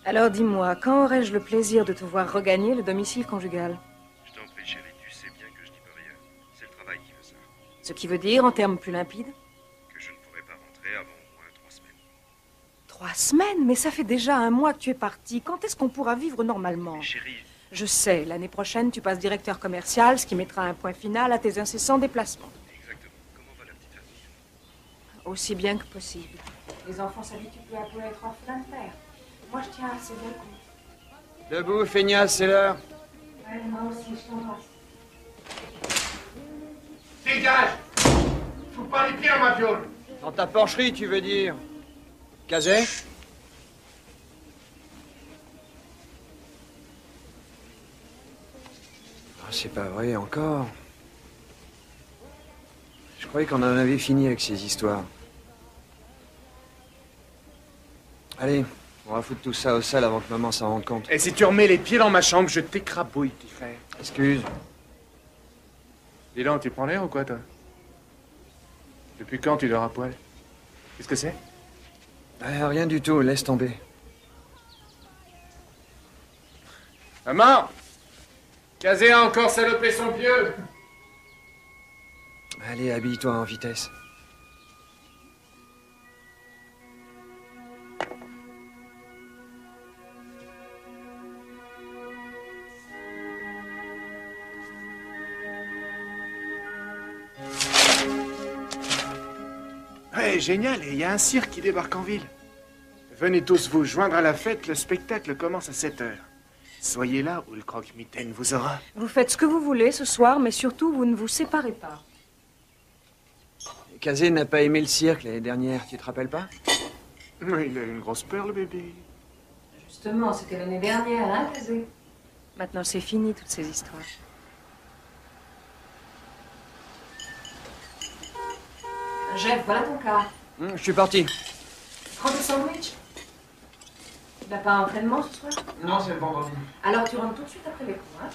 Alors dis-moi, quand aurais-je le plaisir de te voir regagner le domicile conjugal? Je t'en prie, chérie, tu sais bien que je n'y peux rien. C'est le travail qui veut ça. Ce qui veut dire, en termes plus limpides? Que je ne pourrai pas rentrer avant au moins 3 semaines. 3 semaines? Mais ça fait déjà un mois que tu es parti. Quand est-ce qu'on pourra vivre normalement? Mais chérie, Je sais, l'année prochaine, tu passes directeur commercial, ce qui mettra un point final à tes incessants déplacements. exactement. Comment va la petite famille? Aussi bien que possible. Les enfants s'habituent peu à peu à être orphelins de père. Moi, je tiens assez bien compte. Debout, feignasse, c'est l'heure. Ouais, moi aussi, je t'embrasse. Dégage! Faut pas les pieds dans ma viole! Dans ta porcherie, tu veux dire. Cazet? Ah, c'est pas vrai, encore. Je croyais qu'on en avait fini avec ces histoires. Allez, on va foutre tout ça au sale avant que maman s'en rende compte. Et si tu remets les pieds dans ma chambre, je t'écrabouille, petit frère. Excuse. Dis donc, tu prends l'air ou quoi, toi? Depuis quand tu dors à poil? Qu'est-ce que c'est? Rien du tout, laisse tomber. Maman! Kazé a encore salopé son pieu! Allez, habille-toi en vitesse. Ouais, génial, et il y a un cirque qui débarque en ville. Venez tous vous joindre à la fête, le spectacle commence à 7 heures. Soyez là ou le croque-mitaine vous aura. Vous faites ce que vous voulez ce soir, mais surtout, vous ne vous séparez pas. Kazé n'a pas aimé le cirque l'année dernière, tu te rappelles pas? Oui, il a une grosse peur, le bébé. Justement, c'était l'année dernière, hein, Kazé? Maintenant, c'est fini, toutes ces histoires. Jeff, voilà ton cas. Je suis parti. Prends tes sandwichs. Tu n'as pas entraînement ce soir? Non, c'est le vendredi. Alors tu rentres tout de suite après les cours, hein?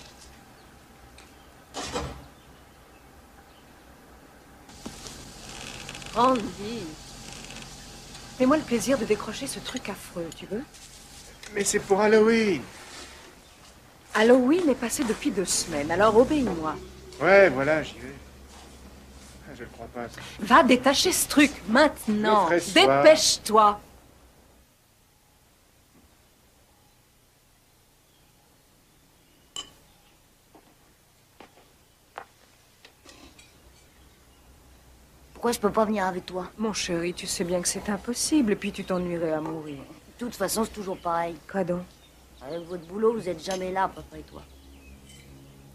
Randy. Fais-moi le plaisir de décrocher ce truc affreux, tu veux? Mais c'est pour Halloween. Halloween est passé depuis 2 semaines, alors obéis-moi. Ouais, voilà, j'y vais. Ah, je le crois pas, ça. Va détacher ce truc, maintenant. Je ferai soir. Dépêche-toi. Pourquoi je peux pas venir avec toi? Mon chéri, tu sais bien que c'est impossible, et puis tu t'ennuierais à mourir. De toute façon, c'est toujours pareil. Quoi donc? Avec votre boulot, vous êtes jamais là, papa et toi.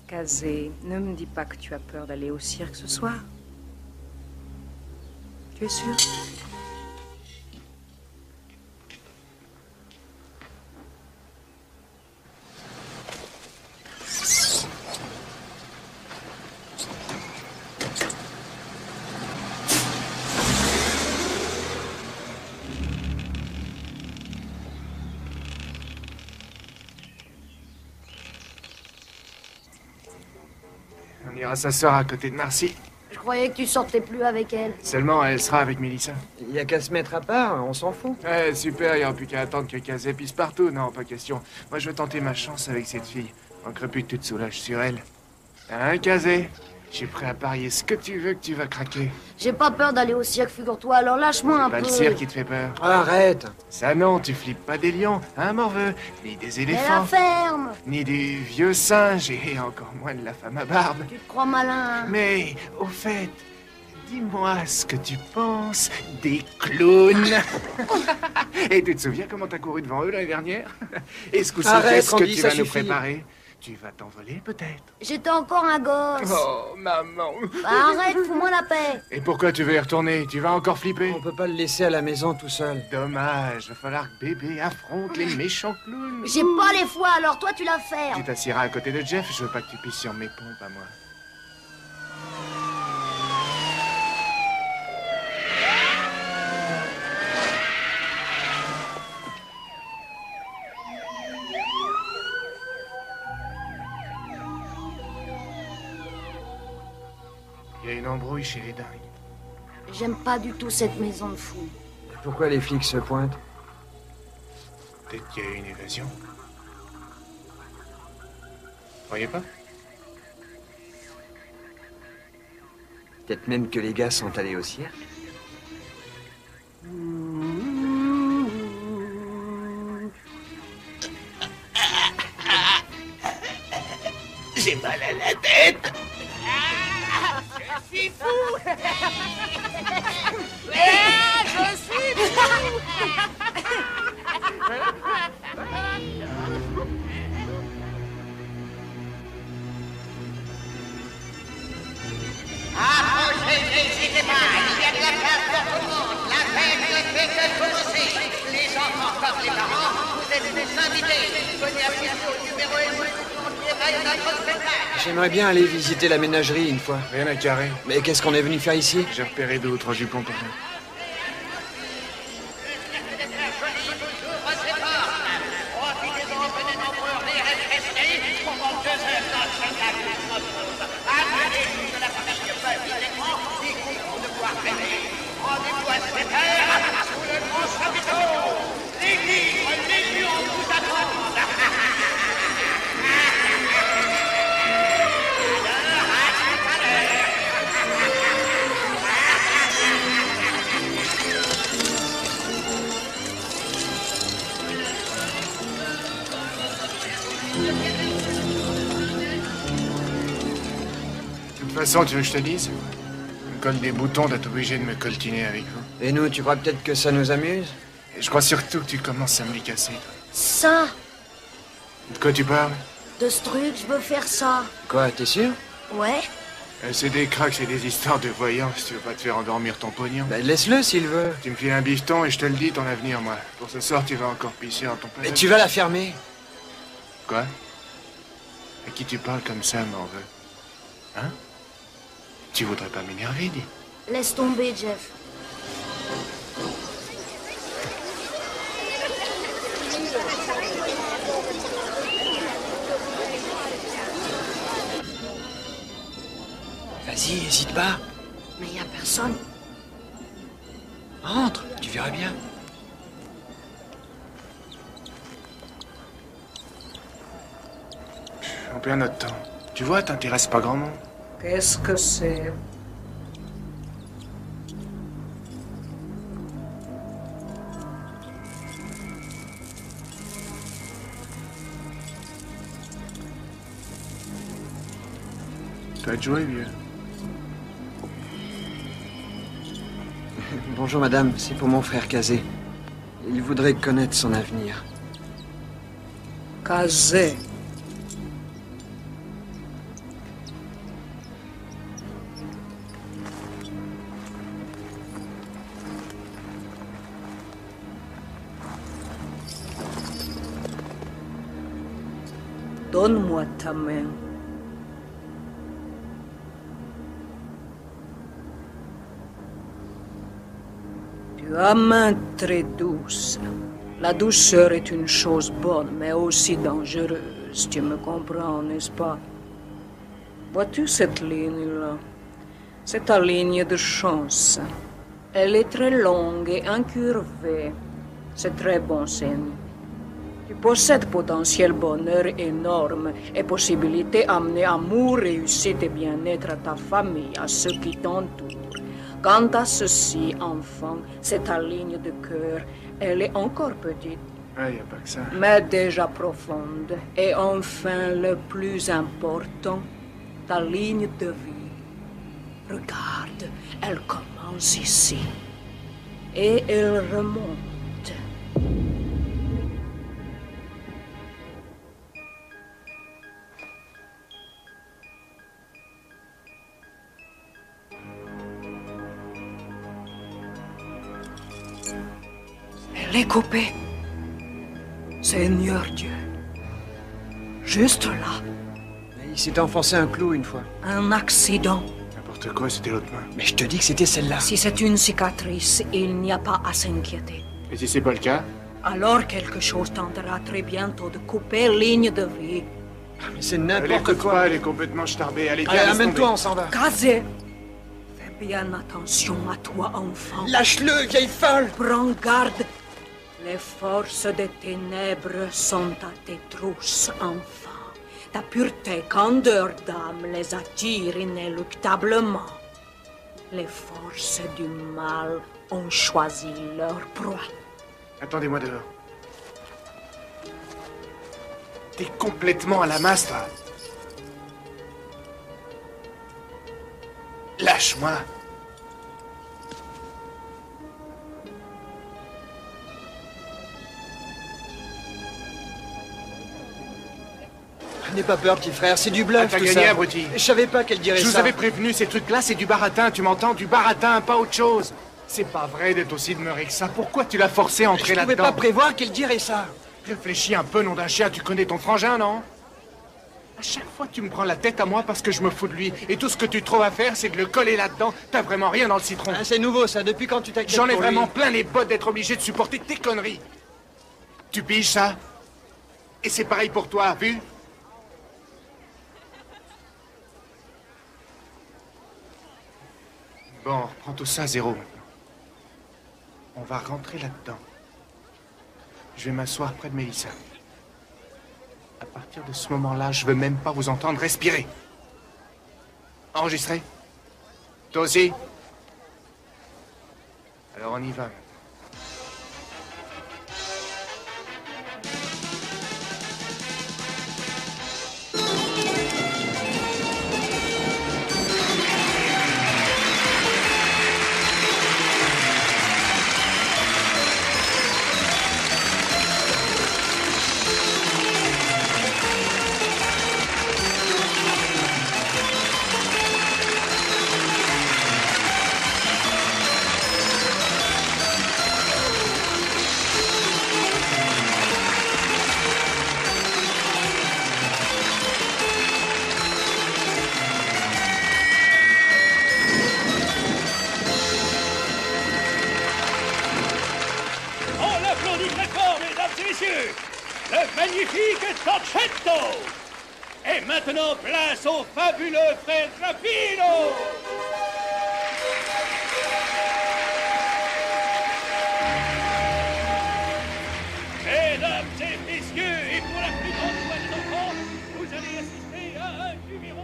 Kazé, ne me dis pas que tu as peur d'aller au cirque ce soir. Tu es sûr? On ira s'asseoir à côté de Marcy. Je croyais que tu sortais plus avec elle. Seulement, elle sera avec Mélissa. Il y a qu'à se mettre à part, on s'en fout. Ouais, super, il n'y aura plus qu'à attendre que Kazé pisse partout. Non, pas question. Moi, je veux tenter ma chance avec cette fille. Manquerait plus que tu te soulages sur elle. Hein, Kazé? Je suis prêt à parier ce que tu veux que tu vas craquer. J'ai pas peur d'aller au cirque, figure-toi, alors lâche-moi un Pas peu. le cirque qui te fait peur. Arrête. Ça non, tu flippes pas des lions, hein, morveux? Ni des Mais la éléphants, ferme. ni des vieux singes, et encore moins de la femme à barbe. Tu te crois malin, hein? Mais, au fait, dis-moi ce que tu penses des clowns. Et tu te souviens comment t'as couru devant eux l'année dernière? Et ce coup-ci, Arrête, qu'est-ce que Randy, tu ça vas nous suffit. préparer? Tu vas t'envoler, peut-être? J'étais encore un gosse. Oh, maman. Bah, arrête, fous-moi la paix. Et pourquoi tu veux y retourner? Tu vas encore flipper? On peut pas le laisser à la maison tout seul. Dommage, va falloir que bébé affronte les méchants clowns. J'ai pas les fois, alors toi tu la Tu fermes. t'assieras à côté de Jeff, je veux pas que tu pisses sur mes pompes à moi. Il y a une embrouille chez les dingues. J'aime pas du tout cette maison de fou. Pourquoi les flics se pointent? Peut-être qu'il y a eu une évasion. Croyez pas? Peut-être même que les gars sont allés au cirque. J'ai mal à la tête. Je suis fou. Je suis fou. Approchez, n'hésitez pas. Il y a de la place pour tout le monde. La fête ne fait que commencer. Les enfants comme les parents, vous êtes des invités. Venez assister au numéro 1 qui éveille notre spectacle. J'aimerais bien aller visiter la ménagerie une fois. Rien à carrer. Mais qu'est-ce qu'on est venu faire ici? J'ai repéré 2 ou 3 jupons pour toi. Profitez-en, venez nombreux, restez pendant 2 heures dans le spectacle. Appelez de la famille de peuple d'écran, y compris de pouvoir rêver. Rendez-vous à 7 heures, sous le grand chapiteau. Les livres, les lions vous attendent. Alors, à tout à l'heure. De toute façon, tu veux que je te dise? Je me colle des boutons d'être obligé de me coltiner avec vous. Et nous, tu crois peut-être que ça nous amuse? Et je crois surtout que tu commences à me les casser, toi. Ça, De quoi tu parles? de ce truc, je veux faire ça. Quoi, t'es sûr? Ouais. C'est des cracks, c'est des histoires de voyants, si tu veux pas te faire endormir ton pognon. Ben laisse-le s'il veut. Tu me files un bifton et je te le dis, ton avenir, moi. Pour ce soir, tu vas encore pisser dans ton palais. Mais tu vas la fermer. Quoi? À qui tu parles comme ça, m'en veux? Hein? Tu voudrais pas m'énerver, dis? Laisse tomber, Jeff. Vas-y, hésite pas. Mais y a personne. Entre, tu verras bien. On perd notre temps. Tu vois, t'intéresses pas grand monde. Qu'est-ce que c'est? Tu vas te jouer, vieux. Bonjour madame, c'est pour mon frère Kazé. Il voudrait connaître son avenir. Kazé. Donne-moi ta main. Tu as main très douce. La douceur est une chose bonne, mais aussi dangereuse. Tu me comprends, n'est-ce pas? Vois-tu cette ligne-là? C'est ta ligne de chance. Elle est très longue et incurvée. C'est très bon signe. Tu possèdes potentiel bonheur énorme et possibilité amener amour, réussite et bien-être à ta famille, à ceux qui t'entourent. Quant à ceci, enfant, c'est ta ligne de cœur. Elle est encore petite, Ah, y a pas que ça. mais déjà profonde. Et enfin, le plus important, ta ligne de vie. Regarde, elle commence ici. Et elle remonte. Elle est coupée. Seigneur Dieu. Juste là. Il s'est enfoncé un clou une fois. Un accident. N'importe quoi, c'était l'autre main. Mais je te dis que c'était celle-là. Si c'est une cicatrice, il n'y a pas à s'inquiéter. Et si c'est pas le cas? Alors quelque chose tentera très bientôt de couper ligne de vie. Mais c'est Elle n'importe écoute quoi. pas, elle est complètement starbée. Allez, Allez, viens, laisse amène-toi, tomber. on s'en va. Kazé, fais bien attention à toi, enfant. Lâche-le, vieille folle. Prends garde. Les forces des ténèbres sont à tes trousses, enfant. Ta pureté, candeur d'âme les attire inéluctablement. Les forces du mal ont choisi leur proie. Attendez-moi dehors. T'es complètement à la masse, toi. Lâche-moi. N'aie pas peur, petit frère, c'est du bluff, T'as tout gagné, ça. abruti. Je savais pas qu'elle dirait ça. Je vous avais prévenu, ces trucs-là, c'est du baratin, tu m'entends? Du baratin, pas autre chose. C'est pas vrai d'être aussi demeuré que ça. Pourquoi tu l'as forcé à entrer Je pouvais là-dedans? pas prévoir qu'elle dirait ça. Réfléchis un peu, nom d'un chien, tu connais ton frangin, non? À chaque fois, tu me prends la tête à moi parce que je me fous de lui. Et tout ce que tu trouves à faire, c'est de le coller là-dedans. T'as vraiment rien dans le citron. Ah, c'est nouveau, ça. Depuis quand tu t'inquiètes J'en ai pour vraiment lui? plein les bottes d'être obligé de supporter tes conneries. Tu piges ça? Et c'est pareil pour toi, vu? Bon, on reprend tout ça à zéro maintenant. On va rentrer là-dedans. Je vais m'asseoir près de Mélissa. À partir de ce moment-là, je veux même pas vous entendre respirer. Enregistré? Toi aussi? Alors on y va. On l'applaudit très fort, mesdames et messieurs, le magnifique Torchetto. Et maintenant, place au fabuleux frère Rapino. Mesdames et messieurs, et pour la plus grande joie des enfants, vous allez assister à un numéro.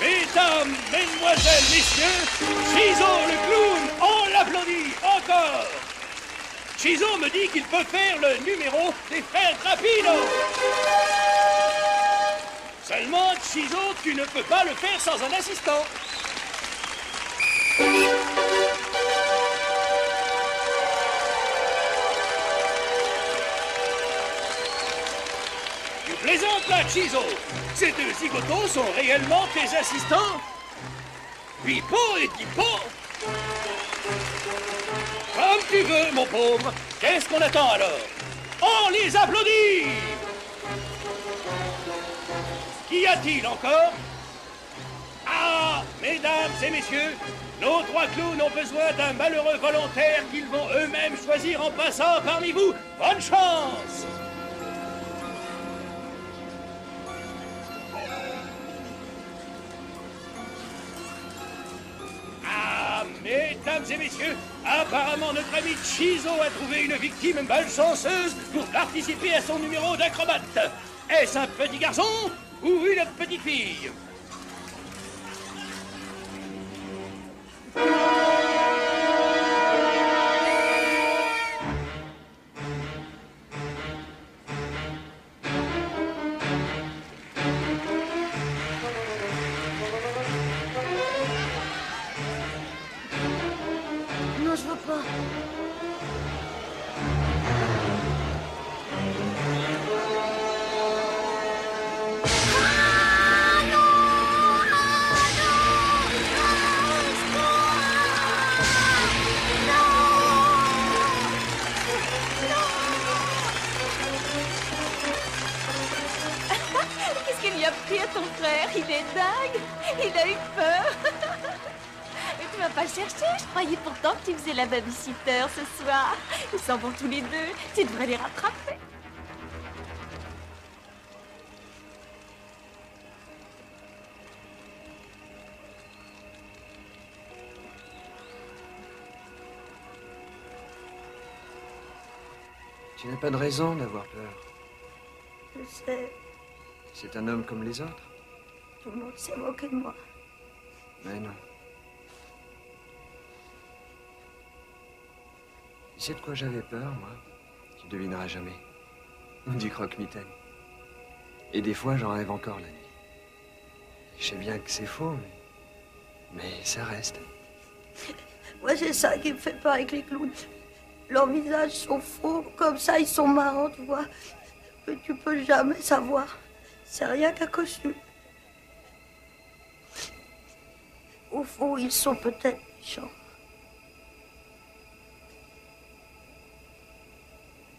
Mesdames, mesdemoiselles, messieurs, Chizo le clown, on l'applaudit encore. Chizo me dit qu'il peut faire le numéro des frères Rapino. Seulement, Chizo, tu ne peux pas le faire sans un assistant. Tu plaisantes là, Chizo. Ces deux zigotos sont réellement tes assistants? Pipo et Pipo. Comme tu veux, mon pauvre. Qu'est-ce qu'on attend alors? On les applaudit! Qu'y a-t-il encore? Ah, mesdames et messieurs, nos trois clowns ont besoin d'un malheureux volontaire qu'ils vont eux-mêmes choisir en passant parmi vous. Bonne chance! Ah, mesdames et messieurs, apparemment notre ami Chizo a trouvé une victime malchanceuse pour participer à son numéro d'acrobate. Est-ce un petit garçon ou une petite fille? Non, je veux frère, il est dingue. Il a eu peur. Mais tu m'as pas cherché. Je croyais pourtant que tu faisais la babysitter ce soir. Ils sont bons tous les deux. Tu devrais les rattraper. Tu n'as pas de raison d'avoir peur. Je sais, C'est un homme comme les autres. tout le monde s'est moqué de moi. Mais non. Tu sais de quoi j'avais peur, moi? Tu devineras jamais. Du croque-mitaine. Et des fois, j'en rêve encore la nuit. Je sais bien que c'est faux, mais ça reste. Moi, c'est ça qui me fait peur avec les clowns. Leurs visages sont faux, comme ça, ils sont marrants, tu vois. Mais tu peux jamais savoir. C'est rien qu'un costume. Au fond, ils sont peut-être méchants.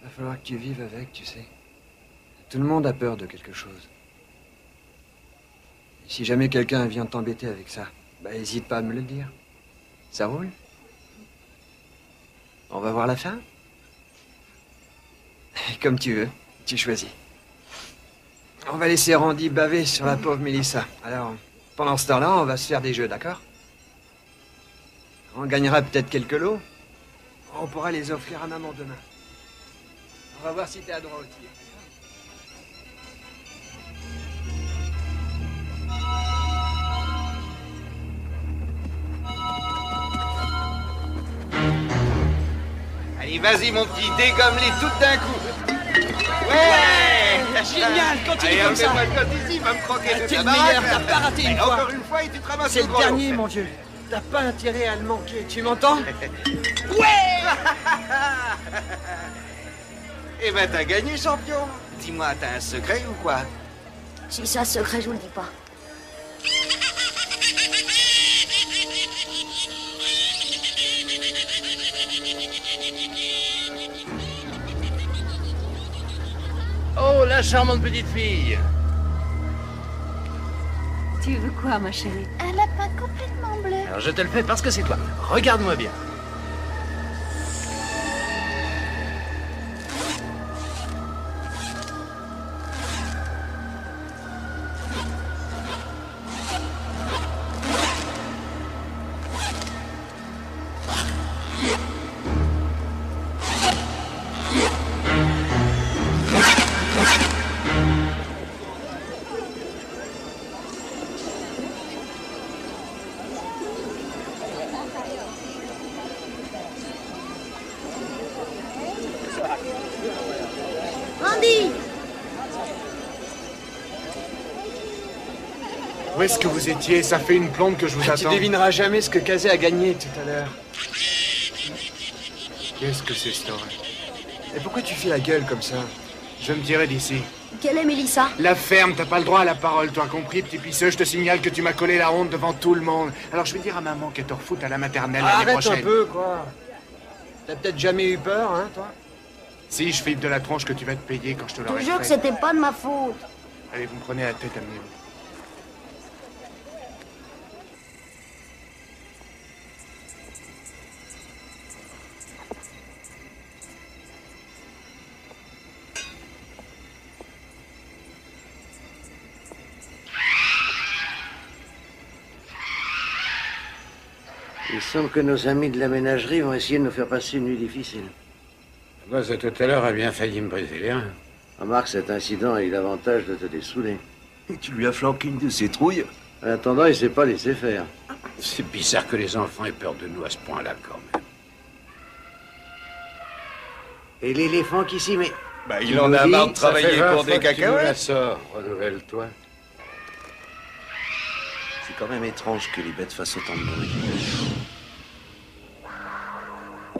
Va falloir que tu vives avec, tu sais. Tout le monde a peur de quelque chose. Et si jamais quelqu'un vient t'embêter avec ça, bah hésite pas à me le dire. Ça roule? On va voir la fin? Comme tu veux, tu choisis. On va laisser Randy baver sur la pauvre Mélissa. Alors, pendant ce temps-là, on va se faire des jeux, d'accord? On gagnera peut-être quelques lots. On pourra les offrir à maman demain. On va voir si t'es à droit au tir. Allez, vas-y, mon petit, dégomme-les toutes d'un coup. Ouais, génial, continue allez, comme ça. Fais-moi le code ici, il va me croquer Ah, toute t'es la le meilleur, baraque. t'as pas raté une Allez, fois. Encore une fois et tu te ramasses C'est le gros dernier, lot. mon Dieu. T'as pas intérêt à le manquer, tu m'entends? Ouais. Eh ben, t'as gagné, champion. Dis-moi, t'as un secret ou quoi? Si c'est un secret, je vous le dis pas. Oh, la charmante petite fille. Tu veux quoi, ma chérie? Un lapin complètement bleu. Alors je te le fais parce que c'est toi. Regarde-moi bien. Randy! Où est-ce que vous étiez? Ça fait une plombe que je vous Tu attends. devineras jamais ce que Kazé a gagné tout à l'heure. Qu'est-ce que c'est, cette horreur? Et pourquoi tu fais la gueule comme ça? Je me dirai d'ici. Quelle est Mélissa? La ferme, t'as pas le droit à la parole, toi compris, petit pisseux. Je te signale que tu m'as collé la honte devant tout le monde. Alors je vais dire à maman qu'elle te refoute à la maternelle l'année Arrête prochaine. un peu, quoi. T'as peut-être jamais eu peur, hein, toi? Si, je flippe de la tronche que tu vas te payer quand je te Je te l'aurai jure que fait. c'était pas de ma faute. Allez, vous me prenez la tête, amenez-vous. Il semble que nos amis de la ménagerie vont essayer de nous faire passer une nuit difficile. Le boss de tout à l'heure a bien failli me briser les reins. Remarque, cet incident a eu l'avantage de te dessouder. Et tu lui as flanqué une de ses trouilles? En attendant, il s'est pas laissé faire. C'est bizarre que les enfants aient peur de nous à ce point-là, quand même. Et l'éléphant qui s'y met. Bah, il en a marre de Ça fait travailler 20 pour des fois que tu nous la cacahuètes. sors. Renouvelle-toi. C'est quand même étrange que les bêtes fassent autant de bruit.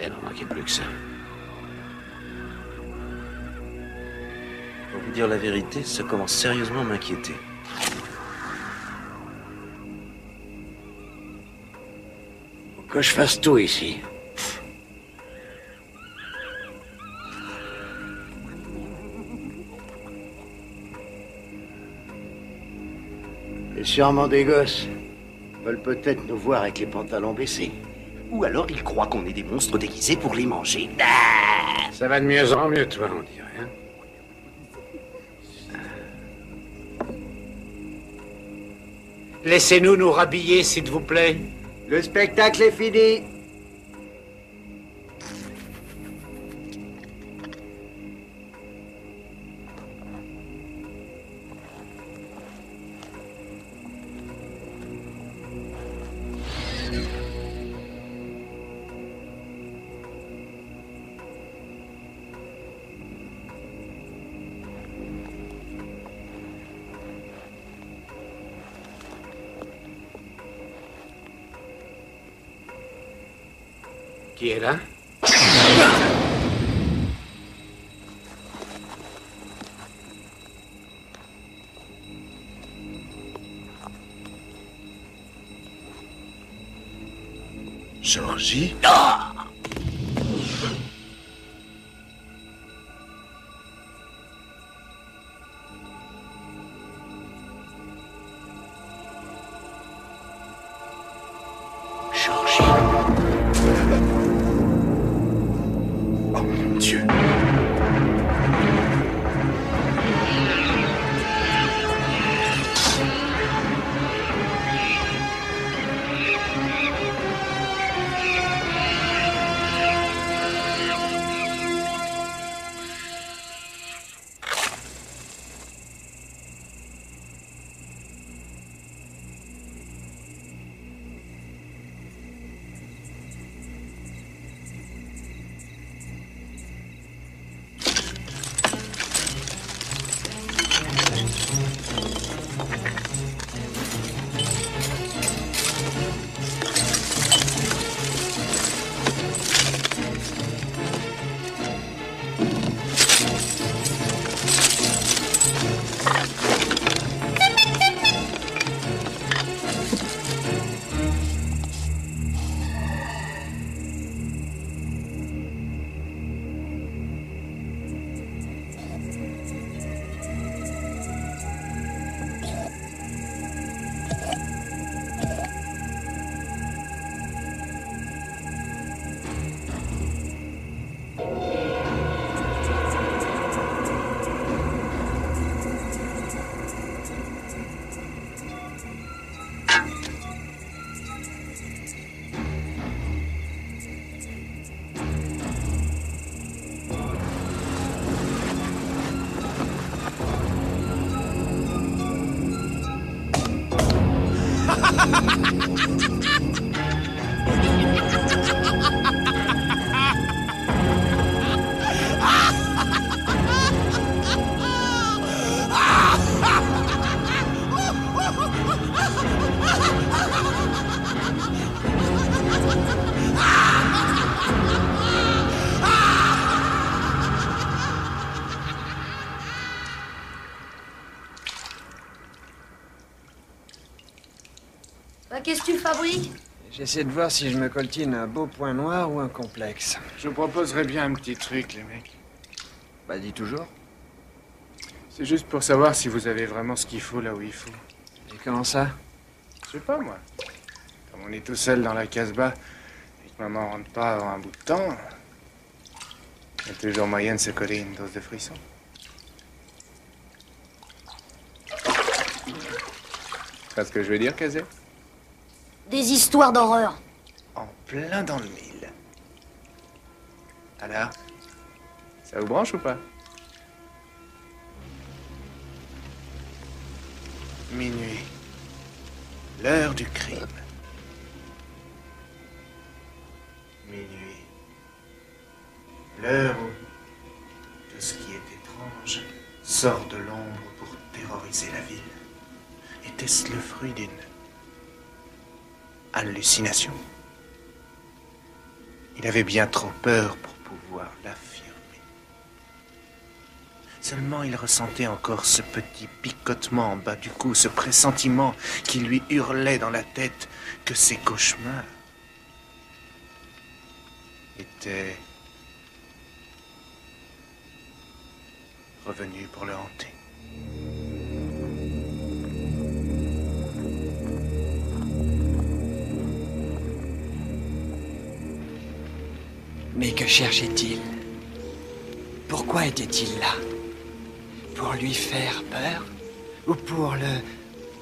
Elle n'en manquait plus que ça. Pour vous dire la vérité, ça commence sérieusement à m'inquiéter. Faut que je fasse tout ici. Et sûrement des gosses. Veulent peut-être nous voir avec les pantalons baissés. Ou alors ils croient qu'on est des monstres déguisés pour les manger. Ça va de mieux en mieux, toi, on dirait, hein? Laissez-nous nous rhabiller, s'il vous plaît. Le spectacle est fini. Qui est là? Georgie? Oh mon Dieu. Qu'est-ce que tu fabriques? J'essaie de voir si je me coltine un beau point noir ou un complexe. Je vous proposerais bien un petit truc, les mecs. Bah, dis toujours. C'est juste pour savoir si vous avez vraiment ce qu'il faut là où il faut. Et comment ça? Je sais pas, moi. Comme on est tout seul dans la Casbah et que maman rentre pas avant un bout de temps, il y a toujours moyen de se coller une dose de frisson. Tu vois ce que je veux dire, Kazé? Des histoires d'horreur. En plein dans le mille. Alors, ça vous branche ou pas? Minuit. L'heure du crime. Minuit. L'heure où tout ce qui est étrange sort de l'ombre pour terroriser la ville. Était-ce le fruit d'une hallucination? Il avait bien trop peur pour pouvoir l'affirmer. Seulement il ressentait encore ce petit picotement en bas du cou, ce pressentiment qui lui hurlait dans la tête que ses cauchemars étaient revenus pour le hanter. Mais que cherchait-il? Pourquoi était-il là? Pour lui faire peur? Ou pour le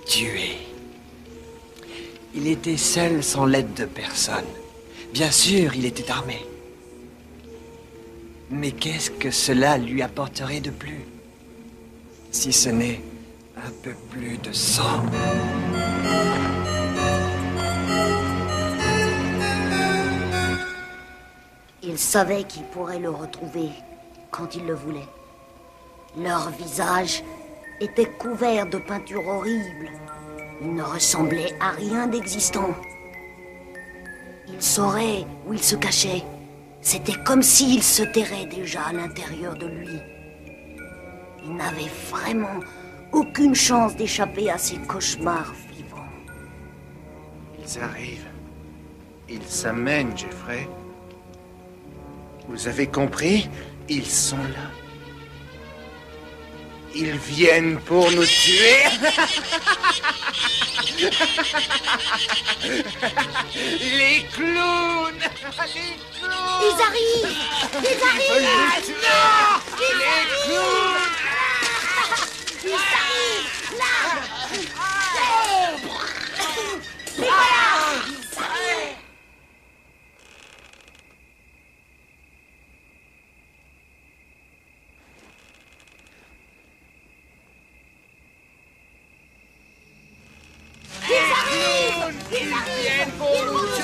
tuer? Il était seul sans l'aide de personne. Bien sûr, il était armé. Mais qu'est-ce que cela lui apporterait de plus? Si ce n'est un peu plus de sang. Il savait qu'il pourrait le retrouver quand il le voulait. Leurs visages étaient couverts de peintures horribles. Ils ne ressemblaient à rien d'existant. Il saurait où il se cachait. C'était comme s'il se terrait déjà à l'intérieur de lui. Il n'avait vraiment aucune chance d'échapper à ces cauchemars vivants. Ils arrivent. Ils s'amènent, Jeffrey. Vous avez compris? Ils sont là. Ils viennent pour nous tuer. Les clowns! Les clowns! Ils arrivent! Ils arrivent! Non! Les clowns! Ils arrivent! Là! Voilà! Ils arrivent! Ils viennent pour nous tuer!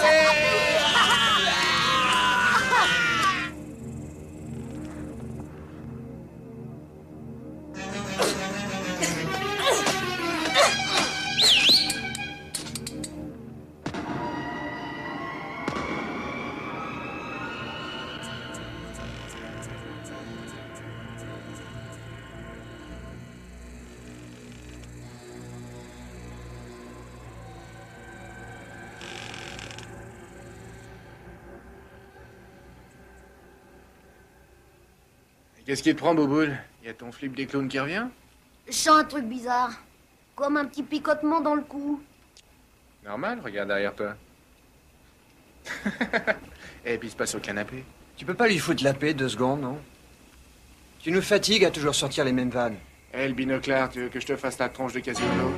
Qu'est-ce qui te prend, Bouboule? Y a ton flip des clowns qui revient? Je sens un truc bizarre. Comme un petit picotement dans le cou. Normal, regarde derrière toi. Et puis il se passe au canapé. Tu peux pas lui foutre la paix 2 secondes, non? Tu nous fatigues à toujours sortir les mêmes vannes. Eh, le binoclard, tu veux que je te fasse la tronche de Quasimodo?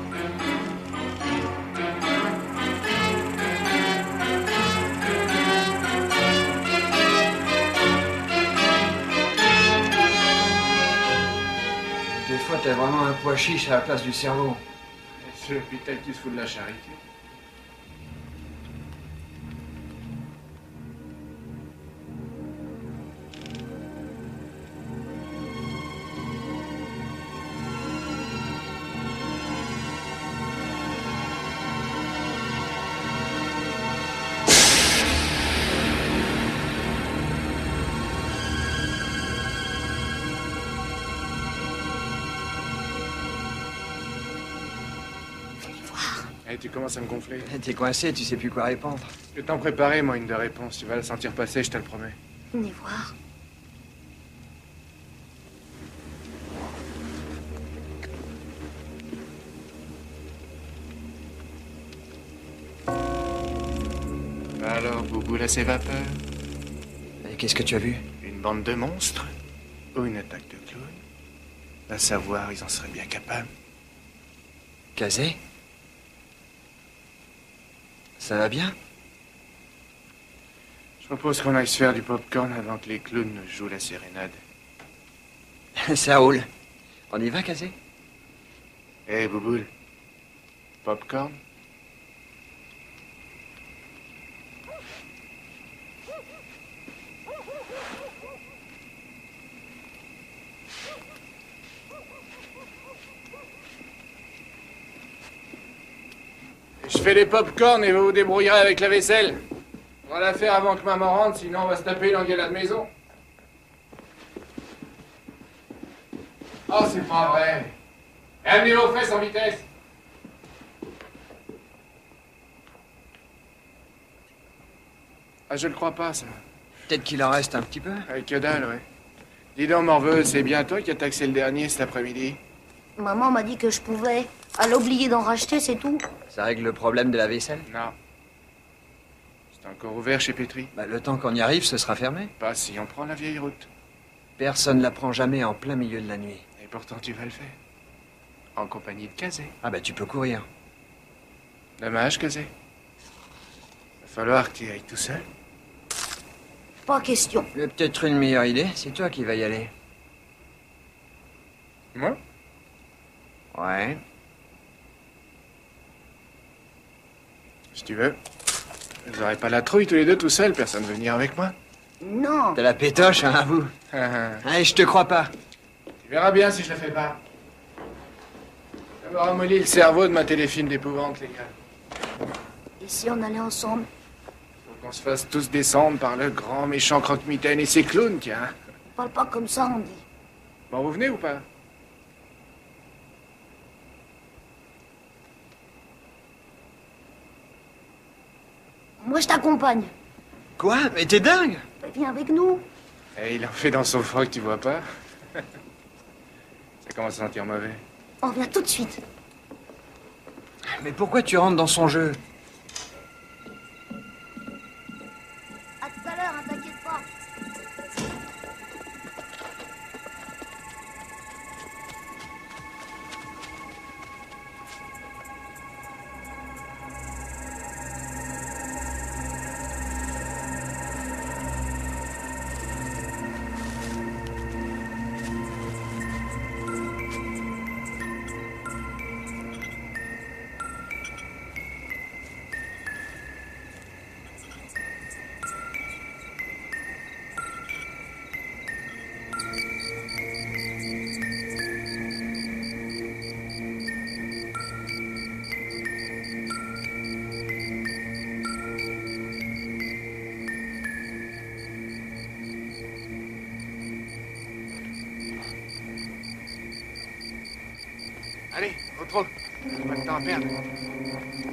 Des fois, t'as vraiment un pois chiche à la place du cerveau. Et depuis tel qu'il se fout de la charité. Tu commences à me gonfler. T'es coincé, tu sais plus quoi répondre. Je vais t'en préparer, moi, une de réponse. Tu vas la sentir passer, je te le promets. Venez voir. Alors, Boubou, là, ses vapeurs. Et qu'est-ce que tu as vu? Une bande de monstres? Ou une attaque de clowns? À savoir, ils en seraient bien capables. Kazé? Ça va bien? Je propose qu'on aille se faire du popcorn avant que les clowns nous jouent la sérénade. Ça roule. On y va, Kazé? Hé, Bouboule. Popcorn? Je fais les pop-corn et vous vous débrouillerez avec la vaisselle. On va la faire avant que maman rentre, sinon on va se taper l'engueulade maison. Oh, c'est pas vrai. Amenez vos fesses en vitesse. Ah, je le crois pas, ça. Peut-être qu'il en reste un petit peu. Que dalle, ouais. Dis donc, Morveux, c'est bien toi qui as taxé le dernier cet après-midi? Maman m'a dit que je pouvais. Elle a oublié d'en racheter, c'est tout. Ça règle le problème de la vaisselle? Non. C'est encore ouvert chez Petri? Bah, le temps qu'on y arrive, ce sera fermé. Pas si on prend la vieille route. Personne ne la prend jamais en plein milieu de la nuit. Et pourtant, tu vas le faire. En compagnie de Kazé. Ah bah tu peux courir. Dommage, Kazé. Va falloir que tu y ailles tout seul. Pas question. J'ai peut-être une meilleure idée. C'est toi qui vas y aller. Moi? Ouais. Si tu veux. Vous aurez pas la trouille tous les deux tout seuls, personne ne veut venir avec moi? Non. T'as la pétoche, hein, à vous. Allez, je te crois pas. Tu verras bien si je le fais pas. Ça va ramollir le cerveau de ma téléfilm d'épouvante, les gars. Et si on allait ensemble? Faut qu'on se fasse tous descendre par le grand méchant croque-mitaine et ses clowns, tiens. Parle pas comme ça, Andy. Bon, vous venez ou pas? Moi, je t'accompagne. Quoi? Mais t'es dingue? Bah, viens avec nous. Eh, il en fait dans son froc, tu vois pas? Ça commence à sentir mauvais. On vient tout de suite. Mais pourquoi tu rentres dans son jeu? À tout à l'heure, hein, t'inquiète pas. Allez, au trot. Pas de temps à perdre.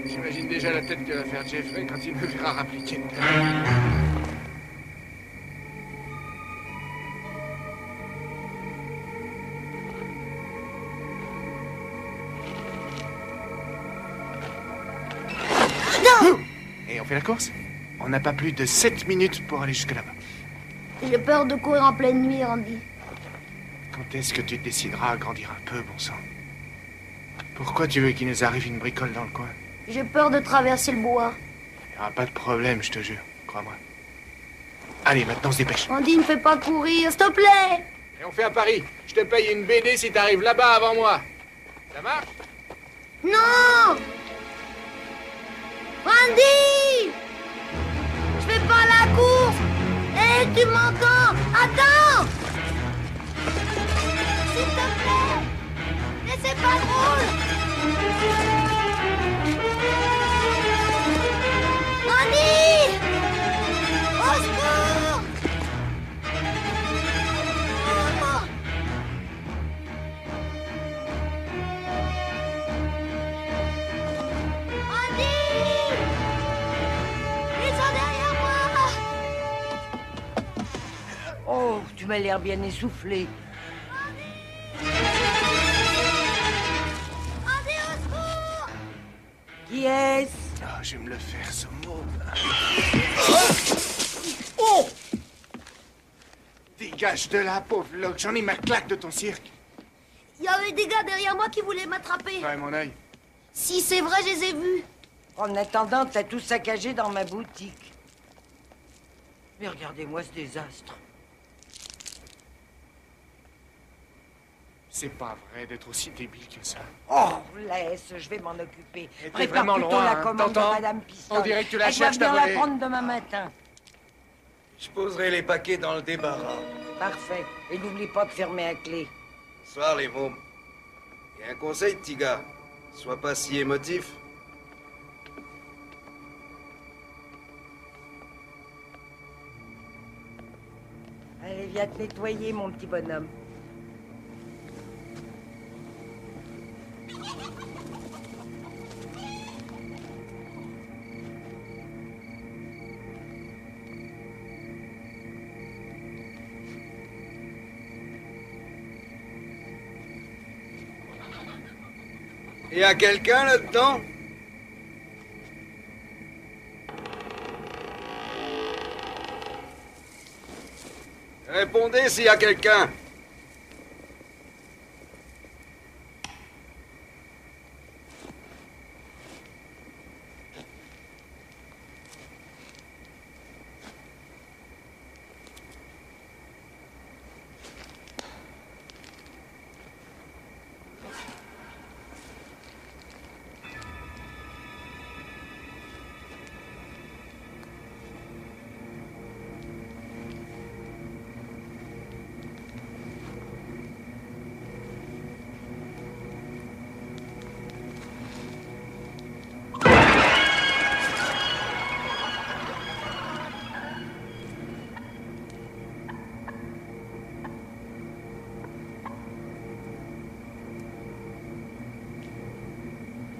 J'imagine déjà la tête que va faire Jeffrey quand il me verra rappliquer. Non! Et on fait la course? On n'a pas plus de 7 minutes pour aller jusque là-bas. J'ai peur de courir en pleine nuit, Andy. Quand est-ce que tu te décideras à grandir un peu, bon sang? Pourquoi tu veux qu'il nous arrive une bricole dans le coin? J'ai peur de traverser le bois. Il n'y aura pas de problème, je te jure. Crois-moi. Allez, maintenant, on se dépêche. Andy, ne fais pas courir, s'il te plaît! Et on fait un pari. Je te paye une BD si t'arrives là-bas avant moi. Ça marche? Non! Andy! Je fais pas la course! Hé, tu m'entends? Attends! S'il te plaît! Mais c'est pas drôle! Andy! Au secours! Oh! Andy! Ils sont derrière moi! Oh, tu m'as l'air bien essoufflé. Andy, au secours! Qui est-ce? Oh, je vais me le faire, ce mot. Oh! Dégage de là, pauvre Locke. J'en ai ma claque de ton cirque. Il y avait des gars derrière moi qui voulaient m'attraper. Ouais, mon œil. Si c'est vrai, je les ai vus. En attendant, t'as tout saccagé dans ma boutique. Mais regardez-moi ce désastre. C'est pas vrai d'être aussi débile que ça. Oh, laisse, je vais m'en occuper. Et t'es Prépare vraiment plutôt loin, la hein, commande de t'entends? Madame Piston. On dirait que tu la Elle doit cherches, bien ta la volée. prendre demain matin. Je poserai les paquets dans le débarras. Parfait. Et n'oublie pas de fermer à clé. Bonsoir, les mômes. Et un conseil, petit gars. Sois pas si émotif. Allez, viens te nettoyer, mon petit bonhomme. Y a quelqu'un là-dedans? répondez s'il y a quelqu'un.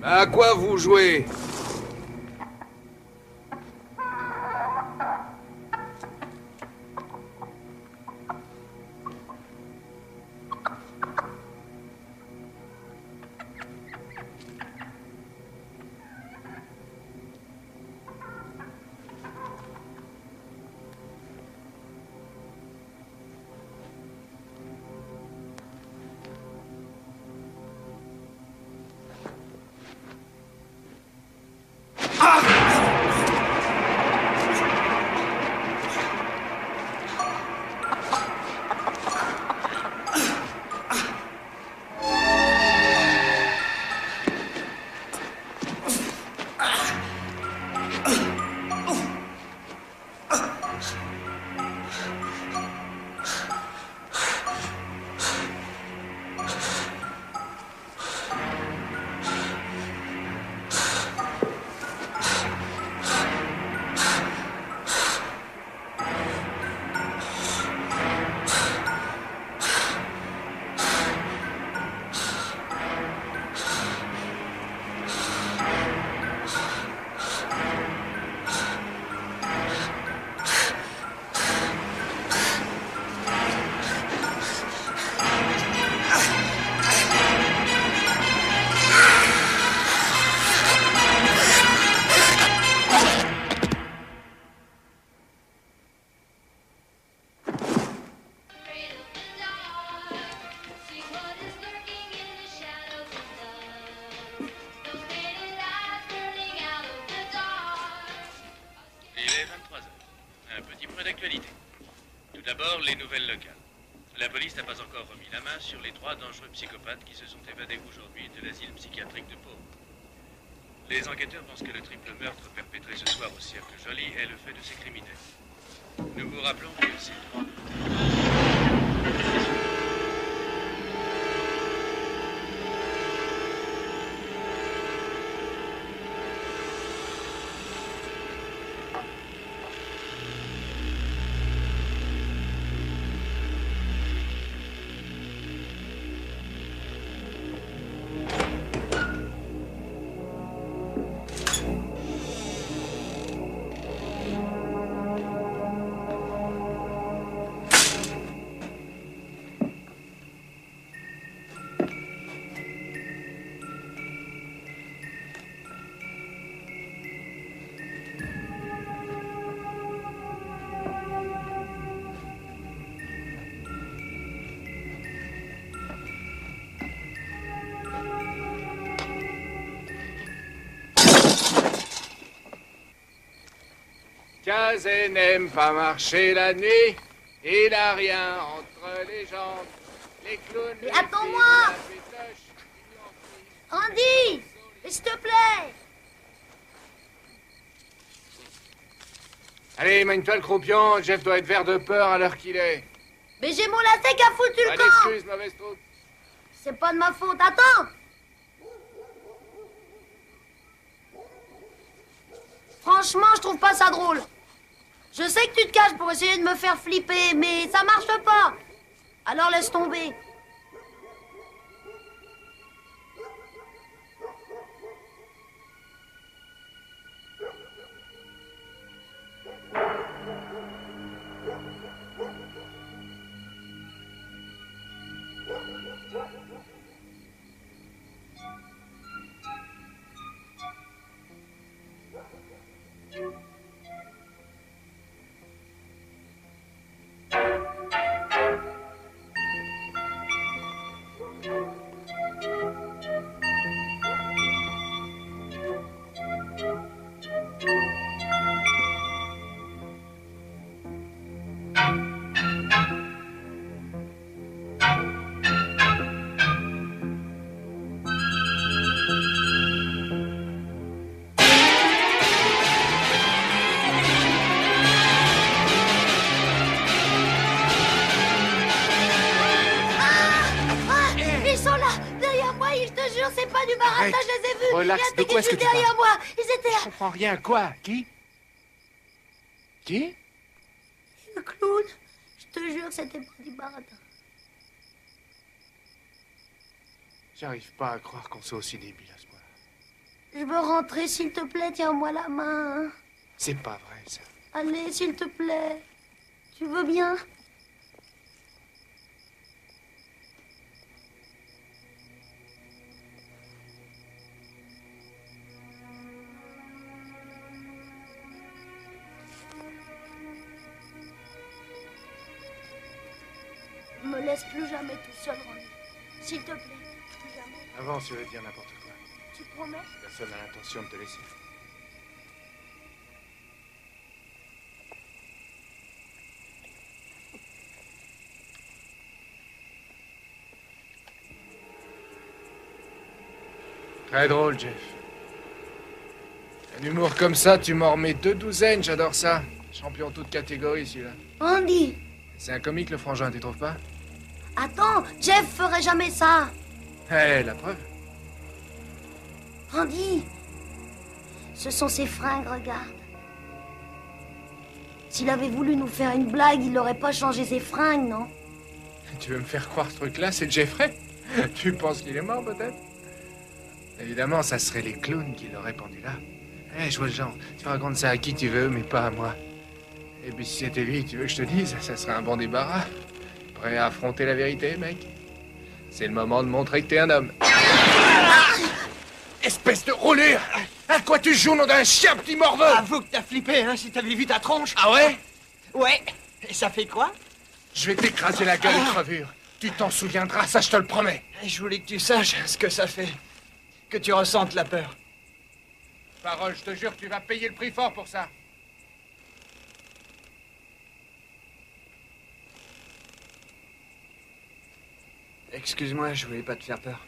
À quoi vous jouez? d'actualité. Tout d'abord, les nouvelles locales. La police n'a pas encore remis la main sur les 3 dangereux psychopathes qui se sont évadés aujourd'hui de l'asile psychiatrique de Pau. Les enquêteurs pensent que le triple meurtre perpétré ce soir au Cirque Joly est le fait de ces criminels. Nous vous rappelons que ces 3... Cazet n'aime pas marcher la nuit. Il n'a rien entre les jambes. Les clowns... Mais attends-moi! Andy! S'il te plaît! Allez, mène-toi le croupion. Jeff doit être vert de peur à l'heure qu'il est. Mais j'ai mon lacet qui a foutu le camp! Excuse, mauvaise troupe. C'est pas de ma faute. Attends! Franchement, je trouve pas ça drôle. Je sais que tu te caches pour essayer de me faire flipper, mais ça marche pas. Alors laisse tomber. jure, c'est pas du baratin, Arrête. je les ai vus. Relax, Il y de a quoi est-ce que juste tu derrière parles? moi. Ils étaient... Je comprends rien. Quoi? Qui? Qui? Le clown. Je te jure, c'était pas du baratin. J'arrive pas à croire qu'on soit aussi débile à ce point. Je veux rentrer, s'il te plaît, tiens-moi la main. C'est pas vrai, ça. Allez, s'il te plaît. Tu veux bien? Me laisse plus jamais tout seul, Ronnie. S'il te plaît, plus jamais. Avant, tu veux dire n'importe quoi. Tu promets? Personne n'a l'intention de te laisser. Très drôle, Jeff. Un humour comme ça, tu m'en remets 2 douzaines, j'adore ça. Champion toute catégorie, celui-là. Andy! C'est un comique, le frangin, tu trouves pas? Attends, Jeff ferait jamais ça. Eh, la preuve. Andy! Ce sont ses fringues, regarde. S'il avait voulu nous faire une blague, il n'aurait pas changé ses fringues, non? Tu veux me faire croire ce truc-là, c'est Jeffrey? Tu penses qu'il est mort, peut-être? Évidemment, ça serait les clowns qui l'auraient pendu là. Eh, je vois le genre. Tu racontes ça à qui tu veux, mais pas à moi. Et puis si c'était lui, tu veux que je te dise, ça serait un bon débarras. Prêt à affronter la vérité, mec? C'est le moment de montrer que t'es un homme. Espèce de roulure! À quoi tu joues, nom d'un chien, petit morveux? Avoue que t'as flippé, hein, si t'avais vu ta tronche. Ah ouais? Ouais. Et ça fait quoi? Je vais t'écraser la gueule de crevure. Tu t'en souviendras, ça je te le promets. Je voulais que tu saches ce que ça fait. Que tu ressentes la peur. Parole, je te jure, tu vas payer le prix fort pour ça. Excuse-moi, je voulais pas te faire peur.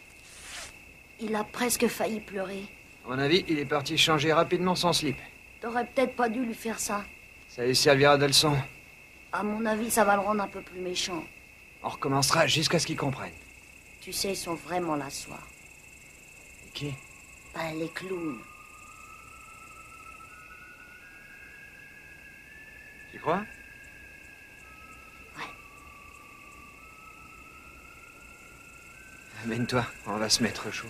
Il a presque failli pleurer. À mon avis, il est parti changer rapidement son slip. T'aurais peut-être pas dû lui faire ça. Ça lui servira de leçon. À mon avis, ça va le rendre un peu plus méchant. On recommencera jusqu'à ce qu'il comprenne. Tu sais, ils sont vraiment là ce soir. Et qui? Ben, les clowns. Tu crois? Ouais. Amène-toi, on va se mettre chaud.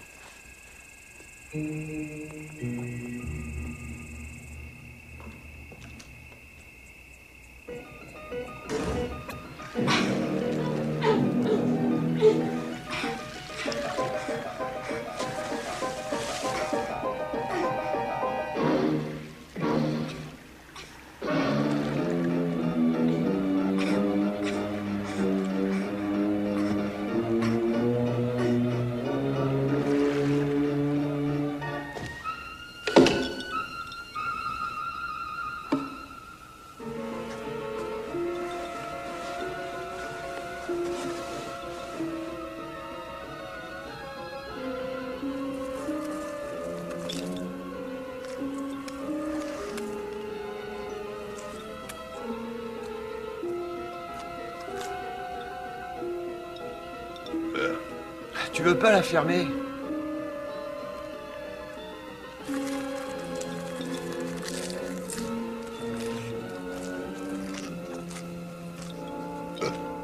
Tu veux pas la fermer?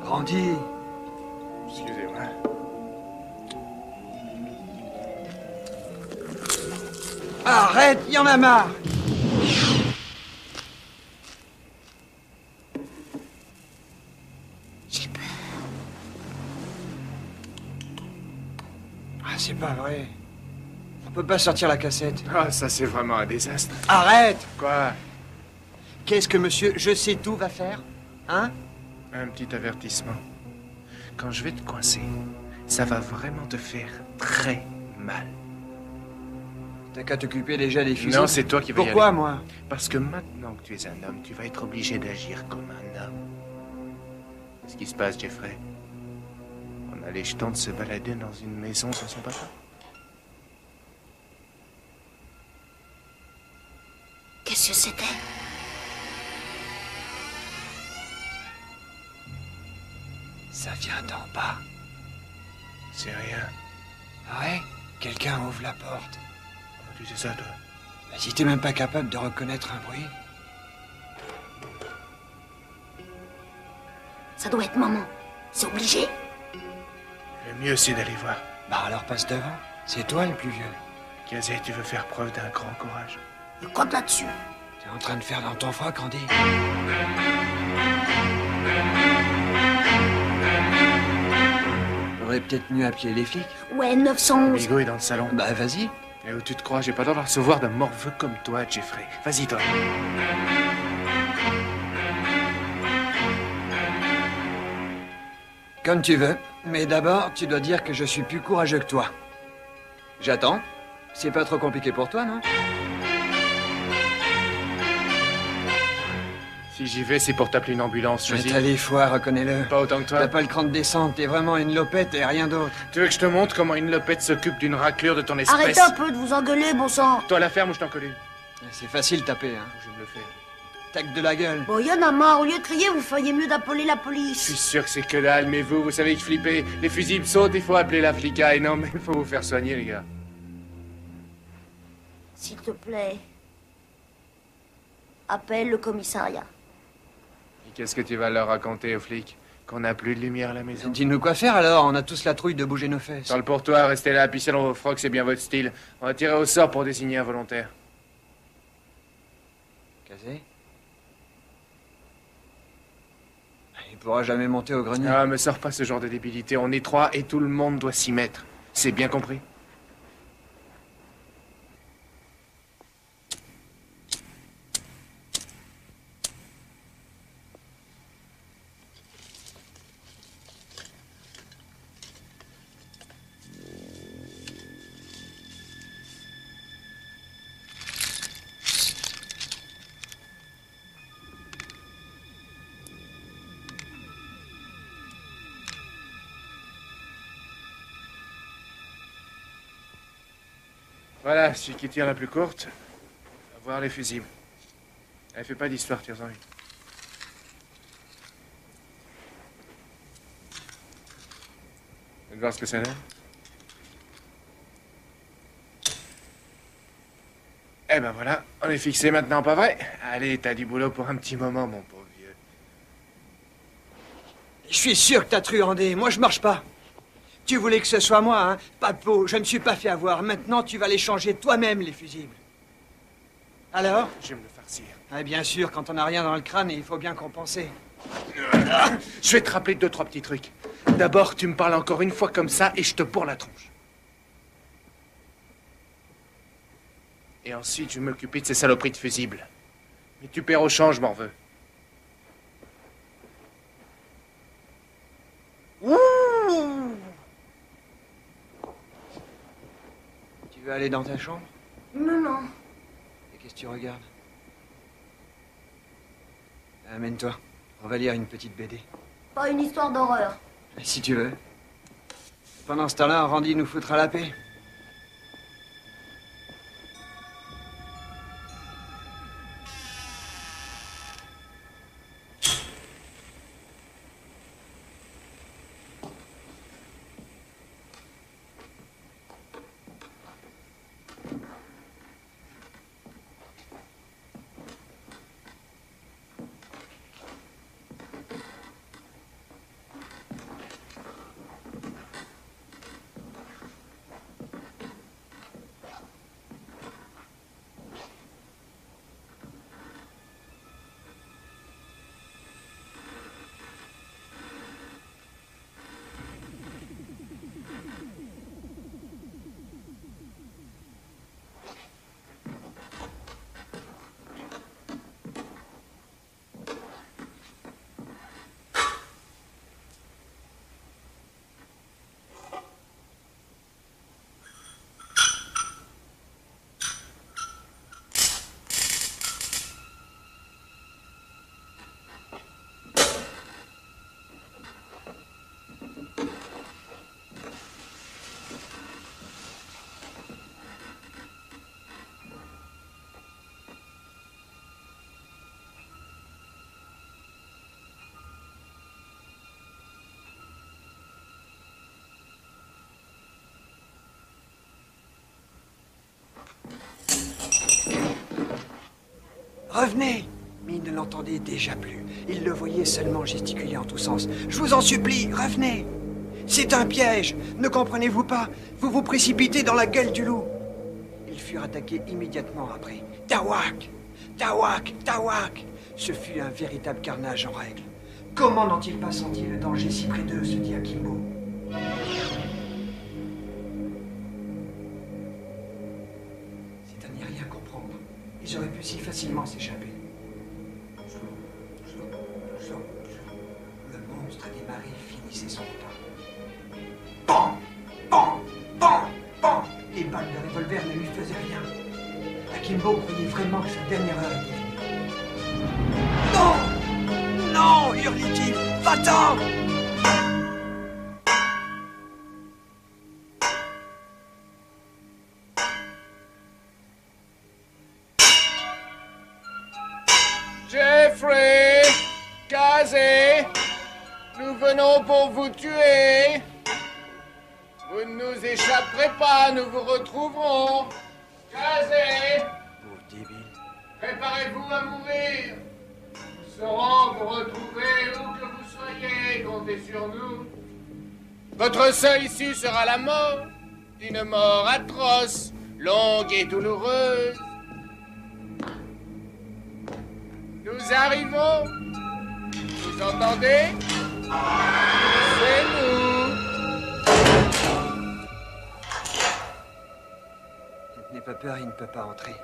Randy. Excusez-moi. Arrête, y en a marre. J'ai peur. Ah, c'est pas vrai. On peut pas sortir la cassette. Ah, ça c'est vraiment un désastre. Arrête! Quoi? Qu'est-ce que monsieur Je sais tout va faire? Hein? Un petit avertissement. Quand je vais te coincer, ça va vraiment te faire très mal. T'as qu'à t'occuper déjà des fusils. Non, c'est toi qui vas y aller. Pourquoi, moi? Parce que maintenant que tu es un homme, tu vas être obligé d'agir comme un homme. Ce qui se passe, Jeffrey, on a les jetons de se balader dans une maison sans son papa. Qu'est-ce que c'était? Ça vient d'en bas. C'est rien. Ah ouais? Quelqu'un ouvre la porte. Comment tu sais ça, toi? Bah, si t'es même pas capable de reconnaître un bruit. Ça doit être maman. C'est obligé. Le mieux, c'est d'aller voir. Bah alors passe devant. C'est toi le plus vieux. Kazé, tu veux faire preuve d'un grand courage. Je compte là-dessus. T'es en train de faire dans ton froc, Andy. J'aurais peut-être mieux appeler les flics. Ouais, 911. Bigot est dans le salon. Bah vas-y. Et où tu te crois? J'ai pas le droit de recevoir d'un morveux comme toi, Jeffrey. Vas-y, toi. Comme tu veux. Mais d'abord, tu dois dire que je suis plus courageux que toi. J'attends. C'est pas trop compliqué pour toi, non? Si j'y vais, c'est pour t'appeler une ambulance, Mais choisis. t'as les foies, reconnais-le. Pas autant que toi. T'as pas le cran de descendre, t'es vraiment une lopette et rien d'autre. Tu veux que je te montre comment une lopette s'occupe d'une raclure de ton espèce? Arrêtez un peu de vous engueuler, bon sang. Toi, la ferme ou je t'en colle? C'est facile taper, hein. Je me le fais. Tac de la gueule. Bon, y'en a marre. Au lieu de crier, vous feriez mieux d'appeler la Je police. suis sûr que c'est que dalle, mais vous savez que flipper. Les fusibles sautent, il faut appeler la flicaille. Non, mais il faut vous faire soigner, les gars. S'il te plaît. Appelle le commissariat. Et qu'est-ce que tu vas leur raconter aux flics? Qu'on n'a plus de lumière à la maison? Dis-nous quoi faire alors, on a tous la trouille de bouger nos fesses. Parle pour toi, restez là, pisser dans vos frocs, c'est bien votre style. On va tirer au sort pour désigner un volontaire. Kazé? Il pourra jamais monter au grenier. Ah, me sors pas ce genre de débilité. On est trois et tout le monde doit s'y mettre. C'est bien compris? Voilà, celui qui tire la plus courte. Va voir les fusibles. Elle fait pas d'histoire, tire-en une. Tu veux voir ce que ça donne? Eh ben voilà, on est fixé maintenant, pas vrai? Allez, t'as du boulot pour un petit moment, mon pauvre vieux. Je suis sûr que t'as truandé. Moi, je marche pas. Tu voulais que ce soit moi, hein? Pas de peau, je me suis pas fait avoir. Maintenant, tu vas les changer toi-même, les fusibles. Alors? Je vais me le farcir. Ah, bien sûr, quand on n'a rien dans le crâne, il faut bien compenser. Je vais te rappeler 2-3 petits trucs. D'abord, tu me parles encore une fois comme ça et je te bourre la tronche. Et ensuite, je vais m'occuper de ces saloperies de fusibles. Mais tu perds au change, je m'en veux. Tu veux aller dans ta chambre? Non, non. Et qu'est-ce que tu regardes? Amène-toi. On va lire une petite BD. Pas une histoire d'horreur. Si tu veux. Pendant ce temps-là, Randy nous foutra la paix. Revenez! Mais il ne l'entendait déjà plus. Il le voyait seulement gesticuler en tous sens. Je vous en supplie, revenez! C'est un piège! Ne comprenez-vous pas? Vous vous précipitez dans la gueule du loup! Ils furent attaqués immédiatement après. Tawak! Tawak! Tawak! Ce fut un véritable carnage en règle. Comment n'ont-ils pas senti le danger si près d'eux, se dit Akimbo. C'est à n'y rien comprendre. Ils auraient pu si facilement s'échapper. Le monstre démarré finissait son pas. Pan! Pan! Pan! Pan! Les balles de revolver ne lui faisaient rien. Akimbo croyait vraiment que sa dernière heure était venue. Non! Non! Hurlit-il. Va-t'en! Jeffrey! Casey! Nous venons pour vous tuer! Vous ne nous échapperez pas, nous vous retrouverons! Casey! Pauvre débile. Préparez-vous à mourir! Nous saurons vous retrouver où que vous soyez, comptez sur nous. Votre seule issue sera la mort, une mort atroce, longue et douloureuse. Nous arrivons. Vous entendez? C'est nous. N'aie pas peur, il ne peut pas entrer.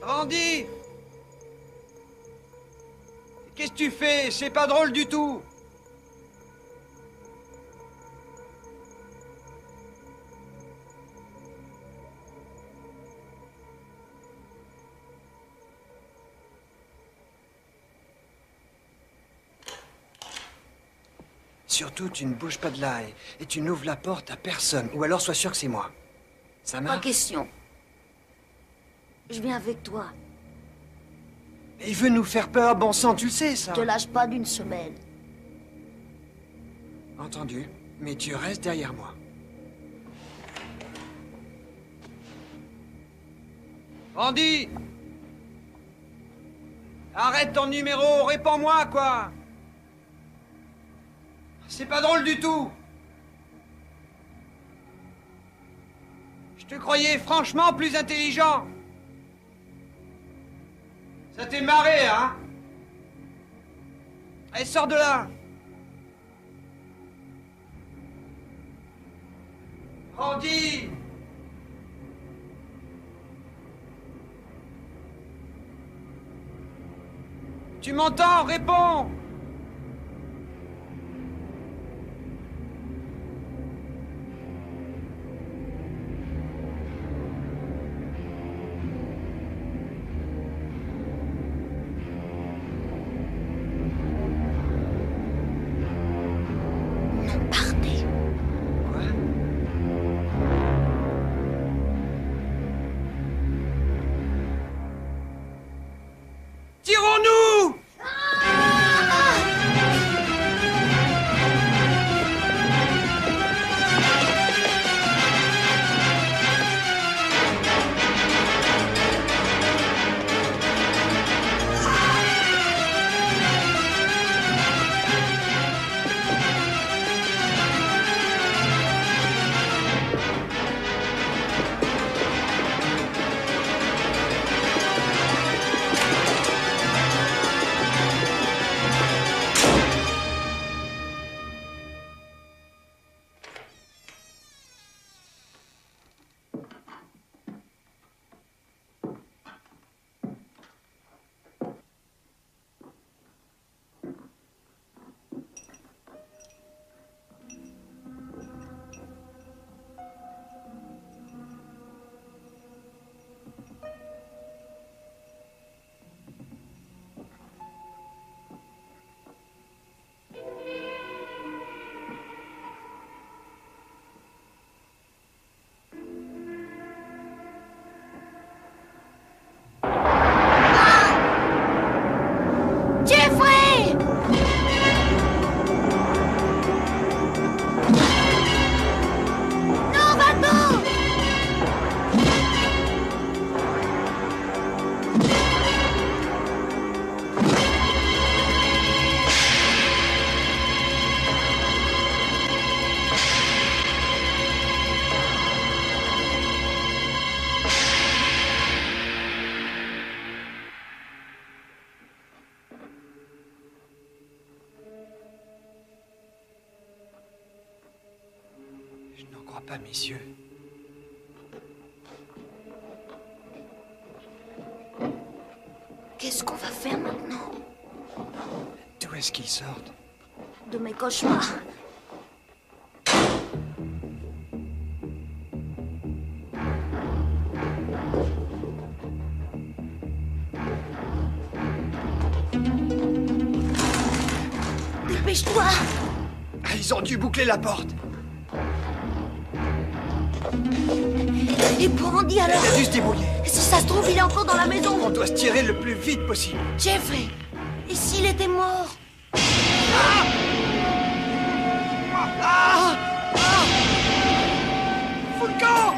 Randy! Qu'est-ce que tu fais? C'est pas drôle du tout! Surtout, tu ne bouges pas de là et tu n'ouvres la porte à personne. Ou alors, sois sûr que c'est moi. Ça marche? Pas question. Je viens avec toi. Mais il veut nous faire peur, bon sang, tu le sais, ça. Je te lâche pas d'une semelle. Entendu. Mais tu restes derrière moi. Randy! Arrête ton numéro, réponds-moi, quoi! C'est pas drôle du tout! Je te croyais franchement plus intelligent! Ça t'est marré, hein? Allez, sors de là! Randy! Tu m'entends? Réponds! Partez. Quoi? Tirons-nous! crois pas, messieurs. Qu'est-ce qu'on va faire maintenant? D'où est-ce qu'ils sortent? De mes cauchemars. Dépêche-toi! Ah, ils ont dû boucler la porte. Et pour Andy alors? Il a dû se débrouiller. Si ça se trouve, il est encore dans la maison. On doit se tirer le plus vite possible. Jeffrey, et s'il était mort? Fous le camp!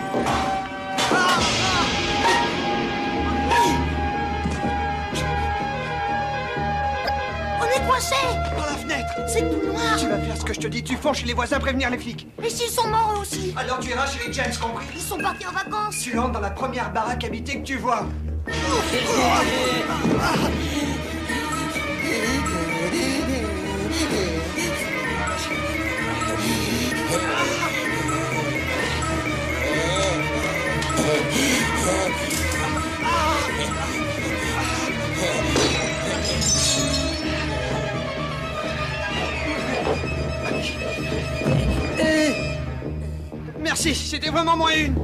On est coincés! Par la fenêtre! C'est tout noir! Tu vas faire ce que je te dis, tu fonces chez les voisins prévenir les flics. Et s'ils sont morts eux aussi? Alors tu iras chez les James, compris? Ils sont partis en vacances! Tu entres dans la première baraque habitée que tu vois. Merci, c'était vraiment moins une.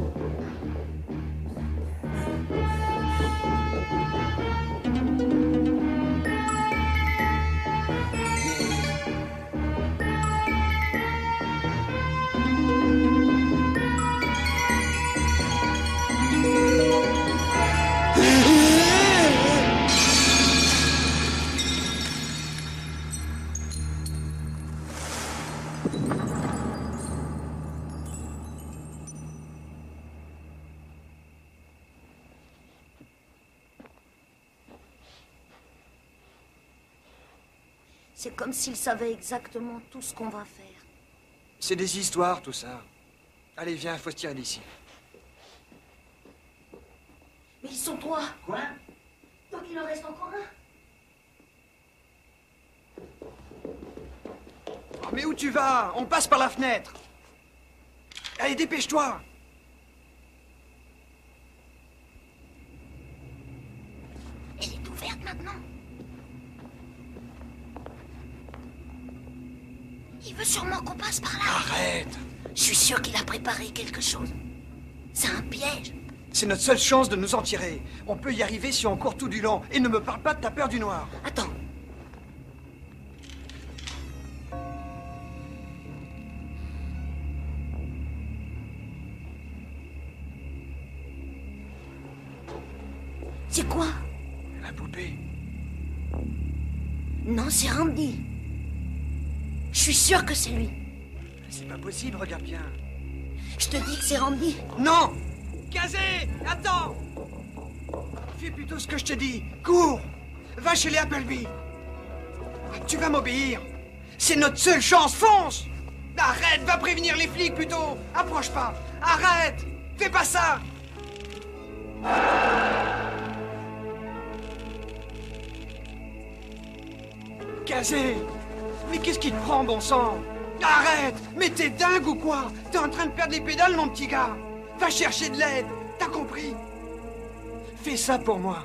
C'est comme s'ils savaient exactement tout ce qu'on va faire. C'est des histoires, tout ça. Allez, viens, faut se tirer d'ici. Mais ils sont trois. Quoi? Donc il en reste encore un. Oh, mais où tu vas? On passe par la fenêtre. Allez, dépêche-toi. Elle est ouverte maintenant. Il veut sûrement qu'on passe par là. Arrête. Je suis sûr qu'il a préparé quelque chose. C'est un piège. C'est notre seule chance de nous en tirer. On peut y arriver si on court tout du long. Et ne me parle pas de ta peur du noir. Attends. C'est quoi? La poupée. Non, c'est Randy. Je suis sûr que c'est lui. C'est pas possible, regarde bien. Je te dis que c'est Randy. Non! Kazé! Attends! Fais plutôt ce que je te dis. Cours! Va chez les Appleby. Tu vas m'obéir. C'est notre seule chance. Fonce! Arrête! Va prévenir les flics plutôt! Approche pas! Arrête! Fais pas ça! Kazé! Mais qu'est-ce qui te prend, bon sang? Arrête! Mais t'es dingue ou quoi? T'es en train de perdre les pédales, mon petit gars! Va chercher de l'aide! T'as compris? Fais ça pour moi.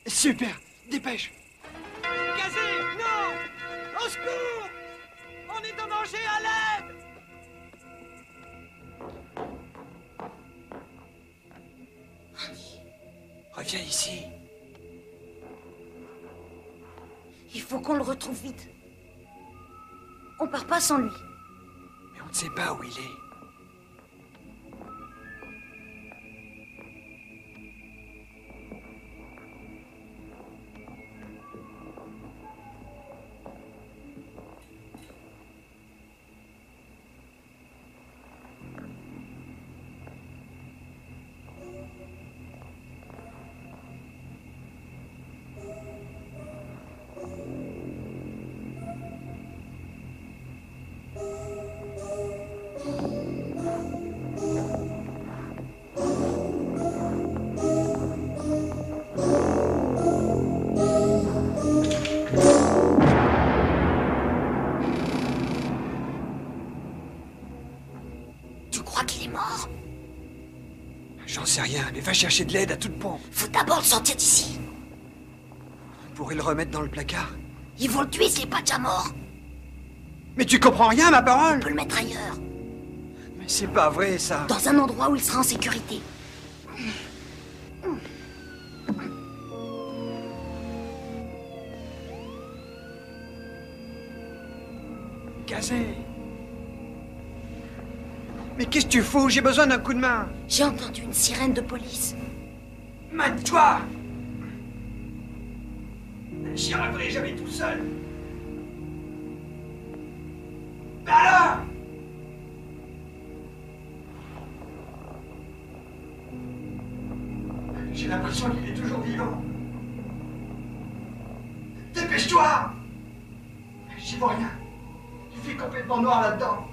Super! Dépêche! Kazé! Non! Au secours! On est en danger, à l'aide! Reviens ici. Il faut qu'on le retrouve vite. On part pas sans lui. Mais on ne sait pas où il est. sais rien, mais va chercher de l'aide à toute pompe. Faut d'abord le sortir d'ici. On pourrait le remettre dans le placard. Ils vont le tuer s'il n'est pas déjà mort. Mais tu comprends rien, ma parole? On peut le mettre ailleurs. Mais c'est pas vrai, ça. Dans un endroit où il sera en sécurité. Kazé. Mais qu'est-ce que tu fous? J'ai besoin d'un coup de main. J'ai entendu une sirène de police. Mate-toi! J'y arriverai jamais tout seul. Mais alors? J'ai l'impression qu'il est toujours vivant. Dépêche-toi! J'y vois rien. Il fait complètement noir là-dedans.